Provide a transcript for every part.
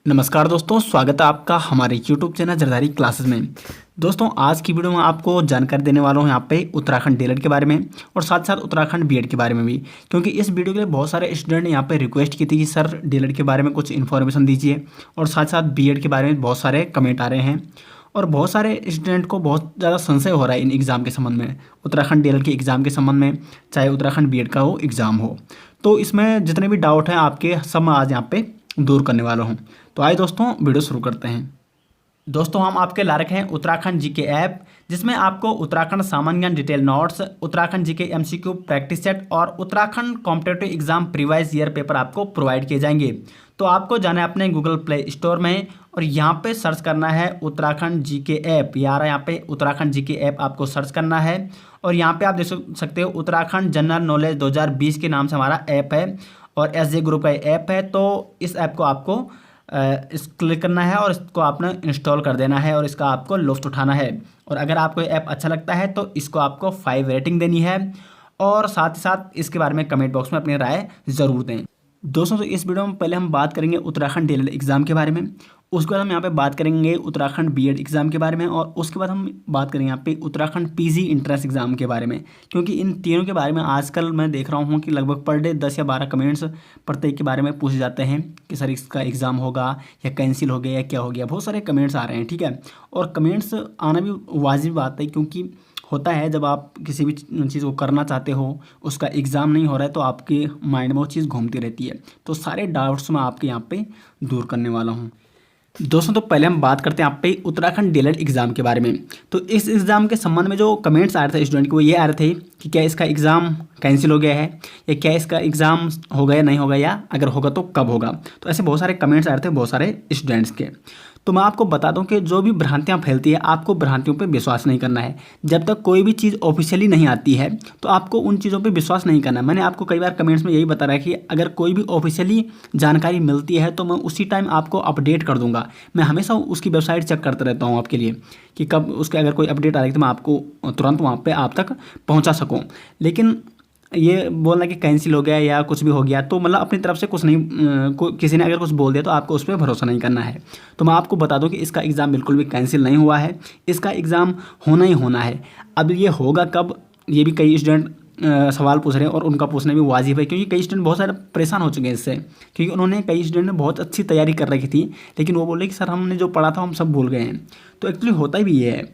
नमस्कार दोस्तों, स्वागत है आपका हमारे YouTube चैनल जरदारी क्लासेस में। दोस्तों, आज की वीडियो में आपको जानकारी देने वाला हूँ यहाँ पे उत्तराखंड डीएलएड के बारे में और साथ साथ उत्तराखंड बीएड के बारे में भी, क्योंकि इस वीडियो के लिए बहुत सारे स्टूडेंट ने यहाँ पे रिक्वेस्ट की थी कि सर डीएलएड के बारे में कुछ इन्फॉर्मेशन दीजिए, और साथ साथ बीएड के बारे में बहुत सारे कमेंट आ रहे हैं और बहुत सारे स्टूडेंट को बहुत ज़्यादा संशय हो रहा है इन एग्ज़ाम के संबंध में, उत्तराखंड डीएलएड के एग्ज़ाम के संबंध में, चाहे उत्तराखंड बीएड का हो एग्ज़ाम हो। तो इसमें जितने भी डाउट हैं आपके सब मैं आज यहाँ पे दूर करने वाला हूँ। तो आइए दोस्तों वीडियो शुरू करते हैं। दोस्तों, हम आपके ला रखे हैं उत्तराखंड जीके ऐप, जिसमें आपको उत्तराखंड सामान्य ज्ञान detail notes, Uttarakhand GK MCQ practice set और Uttarakhand competitive exam previous year paper आपको प्रोवाइड किए जाएंगे। तो आपको जाना है अपने गूगल प्ले स्टोर में और यहाँ पे सर्च करना है उत्तराखंड जीके ऐप। यार यहाँ पे उत्तराखंड जीके ऐप आपको सर्च करना है और यहाँ पे आप देख सकते हो उत्तराखंड जनरल नॉलेज 2020 के नाम से हमारा ऐप है और एसजे ग्रुप का ऐप है। तो इस ऐप को आपको इस क्लिक करना है और इसको आपने इंस्टॉल कर देना है और इसका आपको लुत्फ़ उठाना है। और अगर आपको ये ऐप अच्छा लगता है तो इसको आपको 5 रेटिंग देनी है और साथ ही साथ इसके बारे में कमेंट बॉक्स में अपनी राय ज़रूर दें। दोस्तों, तो इस वीडियो में पहले हम बात करेंगे उत्तराखंड डीएलएड एग्ज़ाम के बारे में, उसके बाद हम यहाँ पे बात करेंगे उत्तराखंड बीएड एग्ज़ाम के बारे में और उसके बाद हम बात करेंगे यहाँ पे उत्तराखंड पीजी इंट्रेंस एग्ज़ाम के बारे में, क्योंकि इन तीनों के बारे में आजकल मैं देख रहा हूँ कि लगभग पर डे 10 या 12 कमेंट्स प्रत्येक के बारे में पूछे जाते हैं कि सर इसका एग्ज़ाम होगा या कैंसिल हो गया या क्या हो गया। बहुत सारे कमेंट्स आ रहे हैं, ठीक है, और कमेंट्स आना भी वाजिब बात है, क्योंकि होता है जब आप किसी भी चीज़ को करना चाहते हो, उसका एग्ज़ाम नहीं हो रहा है तो आपके माइंड में वो चीज़ घूमती रहती है। तो सारे डाउट्स मैं आपके यहाँ पे दूर करने वाला हूँ। दोस्तों, तो पहले हम बात करते हैं आप पे उत्तराखंड डीएलएड एग्ज़ाम के बारे में। तो इस एग्ज़ाम के संबंध में जो कमेंट्स आ रहे थे स्टूडेंट के, वो ये आ रहे थे कि क्या इसका एग्ज़ाम कैंसिल हो गया है या क्या इसका एग्ज़ाम होगा या नहीं होगा, या अगर होगा तो कब होगा। तो ऐसे बहुत सारे कमेंट्स आ रहे थे बहुत सारे स्टूडेंट्स के। तो मैं आपको बता दूं कि जो भी भ्रांतियां फैलती है आपको भ्रांतियों पे विश्वास नहीं करना है। जब तक कोई भी चीज़ ऑफिशियली नहीं आती है तो आपको उन चीज़ों पे विश्वास नहीं करना है। मैंने आपको कई बार कमेंट्स में यही बताया कि अगर कोई भी ऑफिशियली जानकारी मिलती है तो मैं उसी टाइम आपको अपडेट कर दूंगा। मैं हमेशा उसकी वेबसाइट चेक करता रहता हूँ आपके लिए कि कब उसके अगर कोई अपडेट आ रही है तो मैं आपको तुरंत वहाँ पर आप तक पहुँचा सकूँ। लेकिन ये बोलना कि कैंसिल हो गया या कुछ भी हो गया तो मतलब अपनी तरफ से कुछ नहीं, किसी ने अगर कुछ बोल दिया तो आपको उस पर भरोसा नहीं करना है। तो मैं आपको बता दूं कि इसका एग्ज़ाम बिल्कुल भी कैंसिल नहीं हुआ है, इसका एग्ज़ाम होना ही होना है। अब ये होगा कब, ये भी कई स्टूडेंट सवाल पूछ रहे हैं और उनका पूछना भी वाजिब है, क्योंकि कई स्टूडेंट बहुत सारे परेशान हो चुके हैं इससे, क्योंकि उन्होंने कई स्टूडेंट ने बहुत अच्छी तैयारी कर रखी थी लेकिन वो बोले कि सर हमने जो पढ़ा था हम सब भूल गए हैं। तो एक्चुअली होता भी ये है,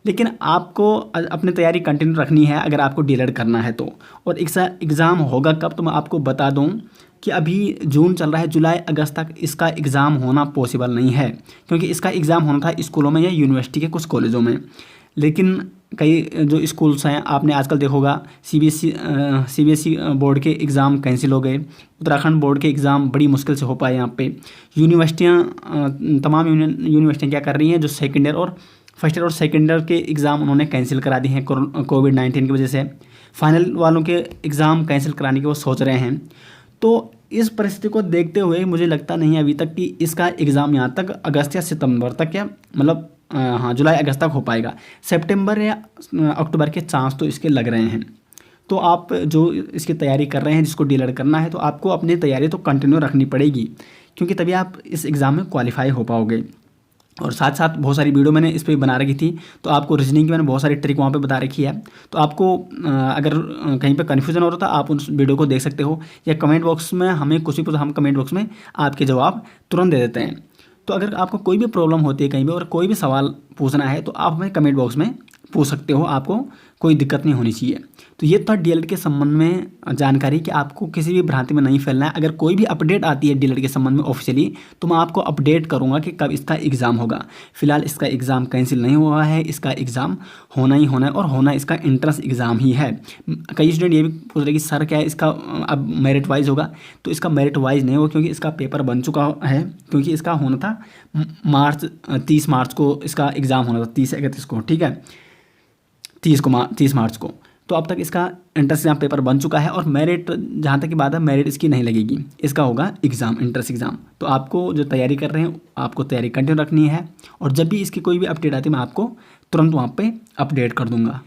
लेकिन आपको अपनी तैयारी कंटिन्यू रखनी है अगर आपको डीएलएड करना है तो। और एग्ज़ाम होगा कब, तो मैं आपको बता दूं कि अभी जून चल रहा है, जुलाई अगस्त तक इसका एग्ज़ाम होना पॉसिबल नहीं है, क्योंकि इसका एग्ज़ाम होना था स्कूलों में या यूनिवर्सिटी के कुछ कॉलेजों में। लेकिन कई जो स्कूल्स हैं आपने आजकल देखा होगा सीबीएसई बोर्ड के एग्ज़ाम कैंसिल हो गए, उत्तराखंड बोर्ड के एग्ज़ाम बड़ी मुश्किल से हो पाए यहाँ पे। यूनिवर्सिटियाँ तमाम यूनिवर्सिटियाँ क्या कर रही हैं, जो सेकेंड ईयर और फर्स्ट ईयर और सेकेंड ईयर के एग्ज़ाम उन्होंने कैंसिल करा दिए हैं कोविड-19 की वजह से। फाइनल वालों के एग्ज़ाम कैंसिल कराने की वो सोच रहे हैं। तो इस परिस्थिति को देखते हुए मुझे लगता नहीं है अभी तक कि इसका एग्ज़ाम यहाँ तक अगस्त या सितंबर तक या मतलब हाँ जुलाई अगस्त तक हो पाएगा। सितंबर या अक्टूबर के चांस तो इसके लग रहे हैं। तो आप जो इसकी तैयारी कर रहे हैं, जिसको डीएलएड करना है, तो आपको अपनी तैयारी तो कंटिन्यू रखनी पड़ेगी, क्योंकि तभी आप इस एग्ज़ाम में क्वालिफाई हो पाओगे। और साथ साथ बहुत सारी वीडियो मैंने इस पर बना रखी थी, तो आपको रीजनिंग की मैंने बहुत सारी ट्रिक वहाँ पे बता रखी है। तो आपको अगर कहीं पे कन्फ्यूजन हो रहा था आप उस वीडियो को देख सकते हो, या कमेंट बॉक्स में हमें कुछ भी पूछो, हम कमेंट बॉक्स में आपके जवाब तुरंत दे देते हैं। तो अगर आपको कोई भी प्रॉब्लम होती है कहीं भी और कोई भी सवाल पूछना है तो आप हमें कमेंट बॉक्स में पूछ सकते हो, आपको कोई दिक्कत नहीं होनी चाहिए। तो ये था डीएलएड के संबंध में जानकारी कि आपको किसी भी भ्रांति में नहीं फैलना है। अगर कोई भी अपडेट आती है डीएलएड के संबंध में ऑफिशियली तो मैं आपको अपडेट करूंगा कि कब इसका एग्ज़ाम होगा। फिलहाल इसका एग्ज़ाम कैंसिल नहीं हुआ है, इसका एग्ज़ाम होना ही होना है और होना इसका एंट्रेंस एग्ज़ाम ही है। कई स्टूडेंट ये भी पूछ रहे कि सर क्या है इसका अब मेरिट वाइज होगा, तो इसका मेरिट वाइज नहीं होगा, क्योंकि इसका पेपर बन चुका है, क्योंकि इसका होना था 30 मार्च को इसका एग्ज़ाम होना था, 30-31 को, ठीक है, 30 मार्च को। तो अब तक इसका एंट्रेंस एग्ज़ाम पेपर बन चुका है और मेरिट जहाँ तक की बात है मेरिट इसकी नहीं लगेगी, इसका होगा एग्ज़ाम, एंट्रेंस एग्ज़ाम। तो आपको जो तैयारी कर रहे हैं आपको तैयारी कंटिन्यू रखनी है और जब भी इसकी कोई भी अपडेट आती है मैं आपको तुरंत वहाँ पे अपडेट कर दूँगा।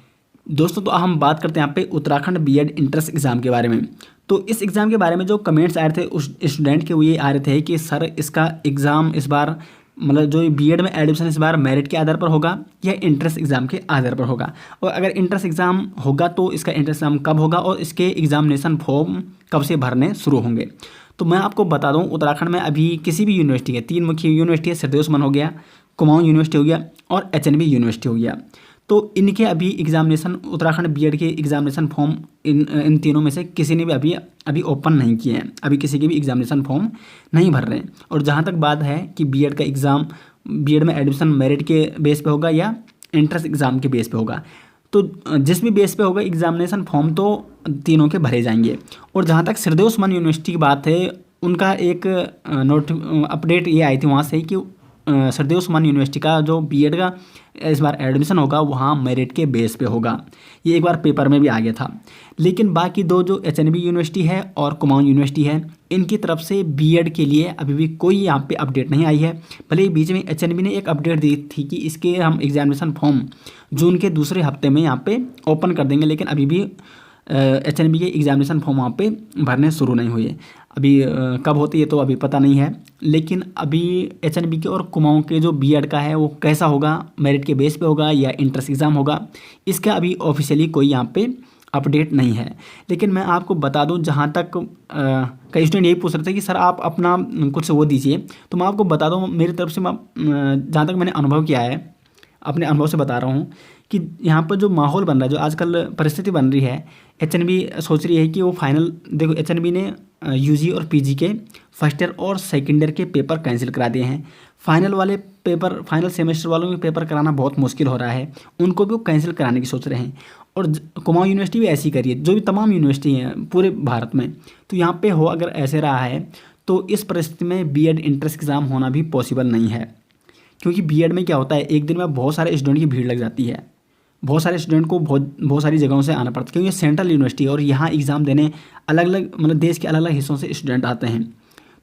दोस्तों तो हम बात करते हैं यहाँ पे उत्तराखंड बीएड इंट्रेंस एग्ज़ाम के बारे में। तो इस एग्ज़ाम के बारे में जो कमेंट्स आ रहे थे उस स्टूडेंट के, वो ये आ रहे थे कि सर इसका एग्ज़ाम इस बार मतलब जो बीएड में एडमिशन इस बार मेरिट के आधार पर होगा या इंट्रेंस एग्ज़ाम के आधार पर होगा, और अगर इंट्रेंस एग्ज़ाम होगा तो इसका इंट्रेंस एग्ज़ाम कब होगा और इसके एग्जामिनेशन फॉर्म कब से भरने शुरू होंगे। तो मैं आपको बता दूं, उत्तराखंड में अभी किसी भी यूनिवर्सिटी के 3 मुख्य यूनिवर्सिटी है, सिद्धि उस्मान हो गया, कुमाऊं यूनिवर्सिटी हो गया और एचएनबी यूनिवर्सिटी हो गया। तो इनके अभी एग्जामिनेशन, उत्तराखंड बीएड के एग्जामिनेशन फॉर्म इन तीनों में से किसी ने भी अभी ओपन नहीं किए हैं, अभी किसी के भी एग्जामिनेशन फॉर्म नहीं भर रहे हैं। और जहाँ तक बात है कि बीएड का एग्ज़ाम, बीएड में एडमिशन मेरिट के बेस पे होगा या एंट्रेंस एग्ज़ाम के बेस पे होगा, तो जिस भी बेस पे होगा एग्जामिनेशन फॉर्म तो तीनों के भरे जाएंगे। और जहाँ तक सिद्धि उस्मान यूनिवर्सिटी की बात है, उनका एक अपडेट ये आई थी वहाँ से कि सिद्धि उस्मान यूनिवर्सिटी का जो बीएड का इस बार एडमिशन होगा वहाँ मेरिट के बेस पे होगा। ये एक बार पेपर में भी आ गया था। लेकिन बाकी दो जो एचएनबी यूनिवर्सिटी है और कुमाऊं यूनिवर्सिटी है, इनकी तरफ से बीएड के लिए अभी भी कोई यहाँ पे अपडेट नहीं आई है। भले ही बीच में एचएनबी ने एक अपडेट दी थी कि इसके हम एग्जामिनेशन फॉर्म जून के दूसरे हफ्ते में यहाँ पे ओपन कर देंगे, लेकिन अभी भी एचएनबी के एग्जामिनेशन फॉर्म वहाँ पे भरने शुरू नहीं हुए। अभी कब होती है तो अभी पता नहीं है। लेकिन अभी एचएनबी के और कुमाऊं के जो बीएड का है वो कैसा होगा, मेरिट के बेस पे होगा या इंट्रेंस एग्ज़ाम होगा, इसका अभी ऑफिशियली कोई यहाँ पे अपडेट नहीं है। लेकिन मैं आपको बता दूं, जहाँ तक कई स्टूडेंट यही पूछ रहे थे कि सर आप अपना कुछ वो दीजिए, तो मैं आपको बता दूं मेरी तरफ से, जहाँ तक मैंने अनुभव किया है, अपने अनुभव से बता रहा हूँ कि यहाँ पर जो माहौल बन रहा है, जो आजकल परिस्थिति बन रही है, एचएनबी सोच रही है कि वो फाइनल, देखो एचएनबी ने यूजी और पीजी के फर्स्ट ईयर और सेकेंड ईयर के पेपर कैंसिल करा दिए हैं। फाइनल वाले पेपर, फाइनल सेमेस्टर वालों के पेपर कराना बहुत मुश्किल हो रहा है, उनको भी वो कैंसिल कराने की सोच रहे हैं। और कुमाऊं यूनिवर्सिटी भी ऐसी करी है, जो भी तमाम यूनिवर्सिटी हैं पूरे भारत में। तो यहाँ पे हो अगर ऐसे रहा है तो इस परिस्थिति में बीएड इंट्रेंस एग्ज़ाम होना भी पॉसिबल नहीं है। क्योंकि बीएड में क्या होता है, एक दिन में बहुत सारे स्टूडेंट की भीड़ लग जाती है, बहुत सारे स्टूडेंट को बहुत सारी जगहों से आना पड़ता है, क्योंकि ये सेंट्रल यूनिवर्सिटी है और यहाँ एग्ज़ाम देने अलग अलग मतलब देश के अलग अलग हिस्सों से स्टूडेंट आते हैं।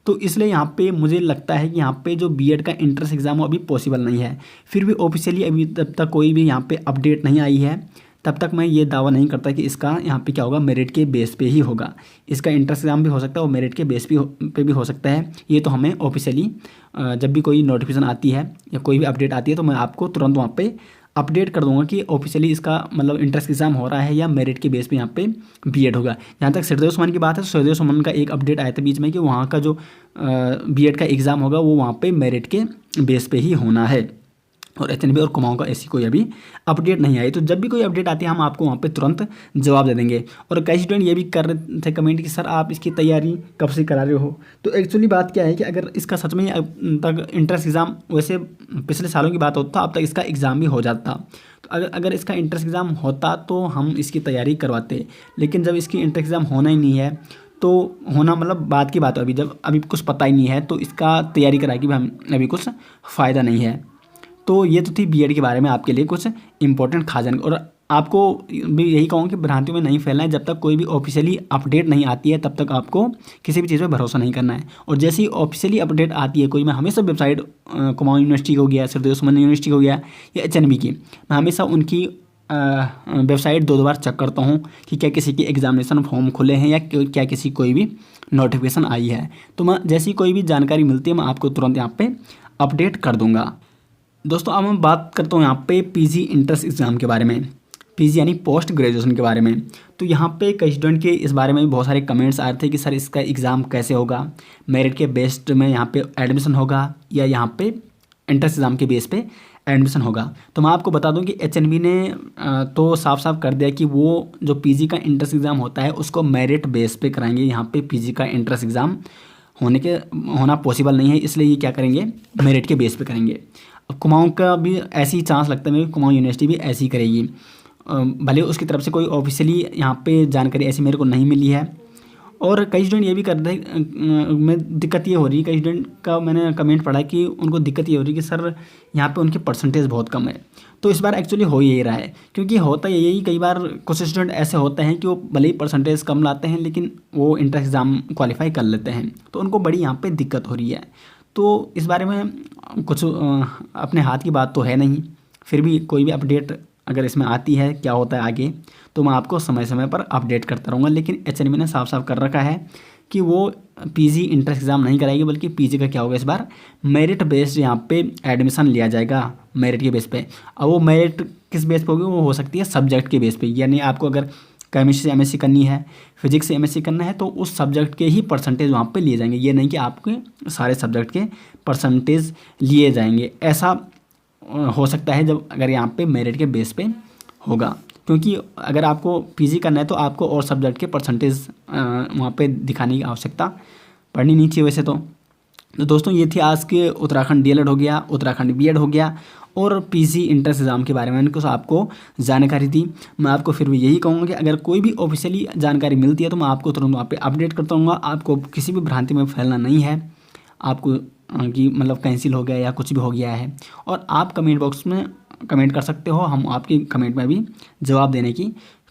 तो इसलिए यहाँ पे मुझे लगता है कि यहाँ पे जो बीएड का इंट्रेंस एग्ज़ाम हो अभी पॉसिबल नहीं है। फिर भी ऑफिशियली अभी तब तक कोई भी यहाँ पे अपडेट नहीं आई है, तब तक मैं ये दावा नहीं करता कि इसका यहाँ पे क्या होगा, मेरिट के बेस पे ही होगा। इसका इंट्रेंस एग्ज़ाम भी हो सकता है और मेरिट के बेस पे भी हो सकता है। ये तो हमें ऑफिशियली जब भी कोई नोटिफिकेशन आती है या कोई भी अपडेट आती है तो मैं आपको तुरंत वहाँ पे अपडेट कर दूंगा कि ऑफिशियली इसका मतलब इंट्रेंस एग्ज़ाम हो रहा है या मेरिट के बेस पे यहाँ पे बीएड होगा। जहाँ तक सिद्धि उस्मान की बात है, सिद्धि उस्मान का एक अपडेट आया था बीच में कि वहाँ का जो बीएड का एग्ज़ाम होगा वो वहाँ पे मेरिट के बेस पे ही होना है। और एचएनबी और कुमाऊं का ऐसी कोई अभी अपडेट नहीं आई। तो जब भी कोई अपडेट आती है हम आपको वहाँ पे तुरंत जवाब दे देंगे। और कई स्टूडेंट ये भी कर रहे थे कमेंट कि सर आप इसकी तैयारी कब से करा रहे हो। तो एक्चुअली बात क्या है कि अगर इसका सच में अब तक इंट्रेंस एग्ज़ाम, वैसे पिछले सालों की बात होता अब तक इसका एग्ज़ाम भी हो जाता। तो अगर इसका इंट्रेंस एग्ज़ाम होता तो हम इसकी तैयारी करवाते। लेकिन जब इसकी इंट्रेंस एग्ज़ाम होना ही नहीं है तो होना मतलब बात की बात है, अभी कुछ पता ही नहीं है तो इसका तैयारी करा के भी हम अभी कुछ फ़ायदा नहीं है। तो ये तो थी बीएड के बारे में आपके लिए कुछ इंपॉर्टेंट खास जानकारी। और आपको भी यही कहूँ कि भ्रांतियों में नहीं फैलना है। जब तक कोई भी ऑफिशियली अपडेट नहीं आती है तब तक आपको किसी भी चीज़ पे भरोसा नहीं करना है। और जैसे ही ऑफिशियली अपडेट आती है कोई, मैं हमेशा वेबसाइट कुमाऊं यूनिवर्सिटी हो गया, सिद्धि उस्मान यूनिवर्सिटी हो गया या एचएनबी की, मैं हमेशा उनकी वेबसाइट 2 बार चेक करता हूँ कि क्या किसी के एग्जामिनेशन फॉर्म खुले हैं या क्या किसी कोई भी नोटिफिकेशन आई है। तो मैं जैसी कोई भी जानकारी मिलती है मैं आपको तुरंत यहाँ पे अपडेट कर दूँगा। दोस्तों अब मैं बात करता हूँ यहाँ पे पीजी इंट्रेंस एग्ज़ाम के बारे में, पीजी यानी पोस्ट ग्रेजुएशन के बारे में। तो यहाँ पे कई स्टूडेंट के इस बारे में भी बहुत सारे कमेंट्स आए थे कि सर इसका एग्ज़ाम कैसे होगा, मेरिट के बेस्ड में यहाँ पे एडमिशन होगा या यहाँ पे इंट्रेंस एग्ज़ाम के बेस पे एडमिशन होगा। तो मैं आपको बता दूं कि एचएनबी ने तो साफ साफ कर दिया कि वो जो पीजी का इंट्रेंस एग्ज़ाम होता है उसको मेरिट बेस पे कराएंगे। यहाँ पे पीजी का इंट्रेंस एग्ज़ाम होना पॉसिबल नहीं है, इसलिए ये क्या करेंगे, मेरिट के बेस पे करेंगे। अब कुमाऊं का भी ऐसी ही चांस लगता है मेरे को, कुमाऊं यूनिवर्सिटी भी ऐसी ही करेगी। भले उसकी तरफ से कोई ऑफिशियली यहाँ पे जानकारी ऐसी मेरे को नहीं मिली है। और कई स्टूडेंट ये भी कर रहे में दिक्कत ये हो रही है, कई स्टूडेंट का मैंने कमेंट पढ़ा कि उनको दिक्कत ये हो रही है कि सर यहाँ पे उनकी परसेंटेज बहुत कम है। तो इस बार एक्चुअली हो यही रहा है, क्योंकि होता यही कई बार कुछ स्टूडेंट ऐसे होते हैं कि वो भले ही परसेंटेज कम लाते हैं लेकिन वो इंट्रेंस एग्ज़ाम क्वालिफाई कर लेते हैं, तो उनको बड़ी यहाँ पे दिक्कत हो रही है। तो इस बारे में कुछ अपने हाथ की बात तो है नहीं, फिर भी कोई भी अपडेट अगर इसमें आती है क्या होता है आगे, तो मैं आपको समय समय पर अपडेट करता रहूँगा। लेकिन एचएनबी ने साफ साफ कर रखा है कि वो पीजी इंट्रेंस एग्ज़ाम नहीं कराएगी, बल्कि पीजी का क्या होगा इस बार मेरिट बेस्ड यहाँ पे एडमिशन लिया जाएगा, मेरिट के बेस पे। अब वो मेरिट किस बेस पे होगी, वो हो सकती है सब्जेक्ट के बेस पे। यानी आपको अगर केमिस्ट्री से एमएससी करनी है, फिजिक्स से एमएससी करना है, तो उस सब्जेक्ट के ही परसेंटेज वहाँ पे लिए जाएंगे। ये नहीं कि आपके सारे सब्जेक्ट के परसेंटेज लिए जाएंगे। ऐसा हो सकता है जब अगर यहाँ पे मेरिट के बेस पे होगा, क्योंकि अगर आपको पीजी करना है तो आपको और सब्जेक्ट के परसेंटेज वहाँ पे दिखाने की आवश्यकता पड़नी नहीं चाहिए वैसे तो दोस्तों ये थी आज के उत्तराखंड डीएलएड हो गया, उत्तराखंड बीएड हो गया और पीजी इंट्रेंस एग्ज़ाम के बारे में इनको आपको जानकारी दी। मैं आपको फिर भी यही कहूँगा कि अगर कोई भी ऑफिशियली जानकारी मिलती है तो मैं आपको तुरंत वहाँ पे अपडेट करता हूँ। आपको किसी भी भ्रांति में फैलना नहीं है आपको कि मतलब कैंसिल हो गया या कुछ भी हो गया है। और आप कमेंट बॉक्स में कमेंट कर सकते हो, हम आपकी कमेंट में भी जवाब देने की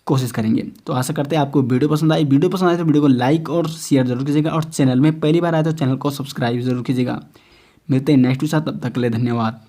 कोशिश करेंगे। तो आशा करते हैं आपको वीडियो पसंद आई। वीडियो पसंद आए तो वीडियो को लाइक और शेयर जरूर कीजिएगा, और चैनल में पहली बार आए तो चैनल को सब्सक्राइब जरूर कीजिएगा। मिलते हैं नेक्स्ट के साथ, तब तक के लिए धन्यवाद।